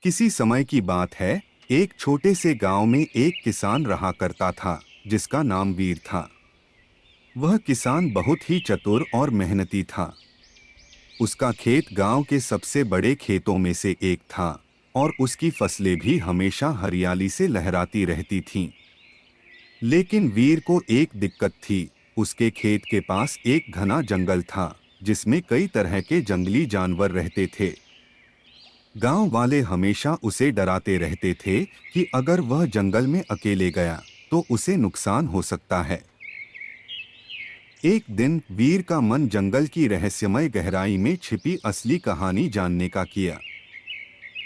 किसी समय की बात है, एक छोटे से गांव में एक किसान रहा करता था जिसका नाम वीर था। वह किसान बहुत ही चतुर और मेहनती था। उसका खेत गांव के सबसे बड़े खेतों में से एक था और उसकी फसलें भी हमेशा हरियाली से लहराती रहती थीं। लेकिन वीर को एक दिक्कत थी। उसके खेत के पास एक घना जंगल था जिसमें कई तरह के जंगली जानवर रहते थे। गांव वाले हमेशा उसे डराते रहते थे कि अगर वह जंगल में अकेले गया तो उसे नुकसान हो सकता है। एक दिन वीर का मन जंगल की रहस्यमय गहराई में छिपी असली कहानी जानने का किया।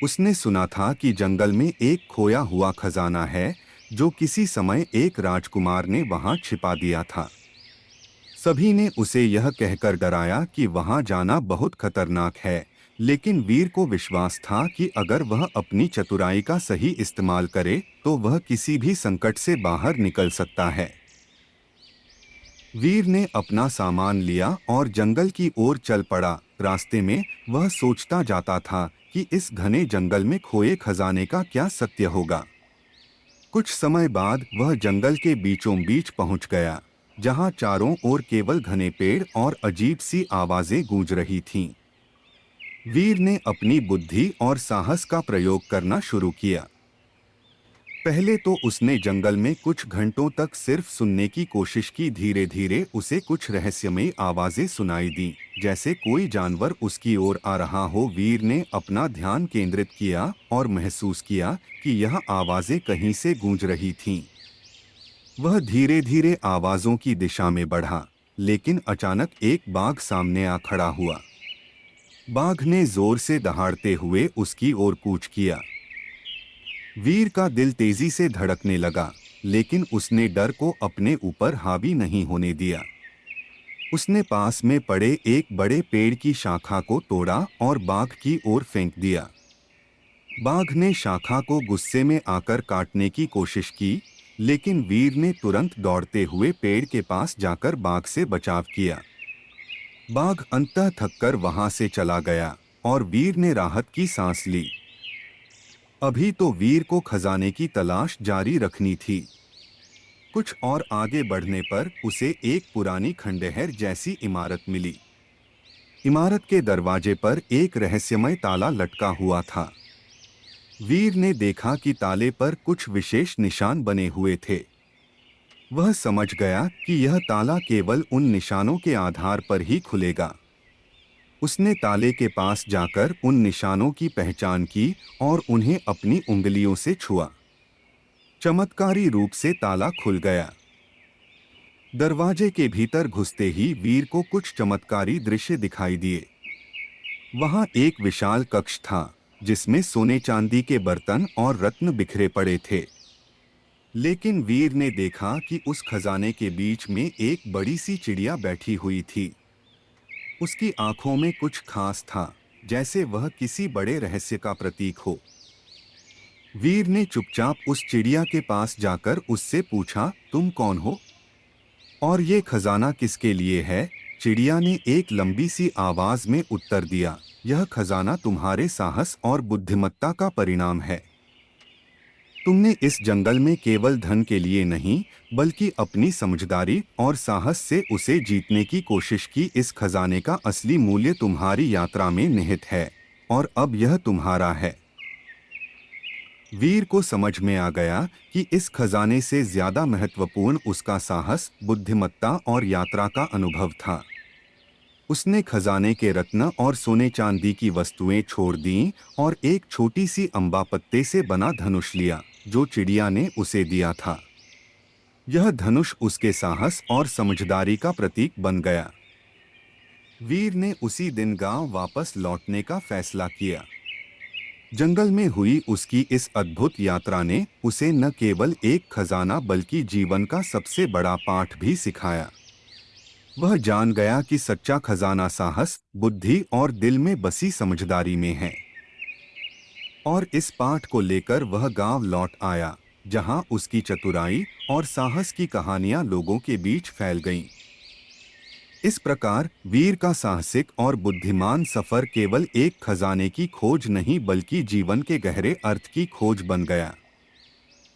उसने सुना था कि जंगल में एक खोया हुआ खजाना है जो किसी समय एक राजकुमार ने वहां छिपा दिया था। सभी ने उसे यह कहकर डराया कि वहां जाना बहुत खतरनाक है, लेकिन वीर को विश्वास था कि अगर वह अपनी चतुराई का सही इस्तेमाल करे तो वह किसी भी संकट से बाहर निकल सकता है। वीर ने अपना सामान लिया और जंगल की ओर चल पड़ा। रास्ते में वह सोचता जाता था कि इस घने जंगल में खोए खजाने का क्या सत्य होगा। कुछ समय बाद वह जंगल के बीचों बीच पहुंच गया, जहां चारों ओर केवल घने पेड़ और अजीब सी आवाजें गूंज रही थीं। वीर ने अपनी बुद्धि और साहस का प्रयोग करना शुरू किया। पहले तो उसने जंगल में कुछ घंटों तक सिर्फ सुनने की कोशिश की। धीरे धीरे उसे कुछ रहस्यमयी आवाजें सुनाई दी, जैसे कोई जानवर उसकी ओर आ रहा हो। वीर ने अपना ध्यान केंद्रित किया और महसूस किया कि यह आवाजें कहीं से गूंज रही थीं। वह धीरे धीरे आवाजों की दिशा में बढ़ा, लेकिन अचानक एक बाघ सामने आ खड़ा हुआ। बाघ ने जोर से दहाड़ते हुए उसकी ओर कूच किया। वीर का दिल तेजी से धड़कने लगा, लेकिन उसने डर को अपने ऊपर हावी नहीं होने दिया। उसने पास में पड़े एक बड़े पेड़ की शाखा को तोड़ा और बाघ की ओर फेंक दिया। बाघ ने शाखा को गुस्से में आकर काटने की कोशिश की, लेकिन वीर ने तुरंत दौड़ते हुए पेड़ के पास जाकर बाघ से बचाव किया। बाघ अंततः थककर वहां से चला गया और वीर ने राहत की सांस ली। अभी तो वीर को खजाने की तलाश जारी रखनी थी। कुछ और आगे बढ़ने पर उसे एक पुरानी खंडहर जैसी इमारत मिली। इमारत के दरवाजे पर एक रहस्यमय ताला लटका हुआ था। वीर ने देखा कि ताले पर कुछ विशेष निशान बने हुए थे। वह समझ गया कि यह ताला केवल उन निशानों के आधार पर ही खुलेगा। उसने ताले के पास जाकर उन निशानों की पहचान की और उन्हें अपनी उंगलियों से छुआ। चमत्कारी रूप से ताला खुल गया। दरवाजे के भीतर घुसते ही वीर को कुछ चमत्कारी दृश्य दिखाई दिए। वहां एक विशाल कक्ष था, जिसमें सोने चांदी के बर्तन और रत्न बिखरे पड़े थे। लेकिन वीर ने देखा कि उस खजाने के बीच में एक बड़ी सी चिड़िया बैठी हुई थी। उसकी आंखों में कुछ खास था, जैसे वह किसी बड़े रहस्य का प्रतीक हो। वीर ने चुपचाप उस चिड़िया के पास जाकर उससे पूछा, तुम कौन हो और ये खजाना किसके लिए है? चिड़िया ने एक लंबी सी आवाज में उत्तर दिया, यह खजाना तुम्हारे साहस और बुद्धिमत्ता का परिणाम है। तुमने इस जंगल में केवल धन के लिए नहीं, बल्कि अपनी समझदारी और साहस से उसे जीतने की कोशिश की। इस खजाने का असली मूल्य तुम्हारी यात्रा में निहित है और अब यह तुम्हारा है। वीर को समझ में आ गया कि इस खजाने से ज्यादा महत्वपूर्ण उसका साहस, बुद्धिमत्ता और यात्रा का अनुभव था। उसने खजाने के रत्न और सोने चांदी की वस्तुएं छोड़ दीं और एक छोटी सी अंबा पत्ते से बना धनुष लिया, जो चिड़िया ने उसे दिया था। यह धनुष उसके साहस और समझदारी का प्रतीक बन गया। वीर ने उसी दिन गांव वापस लौटने का फैसला किया। जंगल में हुई उसकी इस अद्भुत यात्रा ने उसे न केवल एक खजाना बल्कि जीवन का सबसे बड़ा पाठ भी सिखाया। वह जान गया कि सच्चा खजाना साहस, बुद्धि और दिल में बसी समझदारी में है। और इस पाठ को लेकर वह गांव लौट आया, जहां उसकी चतुराई और साहस की कहानियां लोगों के बीच फैल गईं। इस प्रकार वीर का साहसिक और बुद्धिमान सफर केवल एक खजाने की खोज नहीं बल्कि जीवन के गहरे अर्थ की खोज बन गया।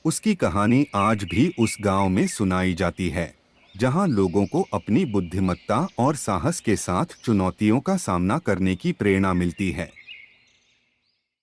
उसकी कहानी आज भी उस गांव में सुनाई जाती है जहां लोगों को अपनी बुद्धिमत्ता और साहस के साथ चुनौतियों का सामना करने की प्रेरणा मिलती है।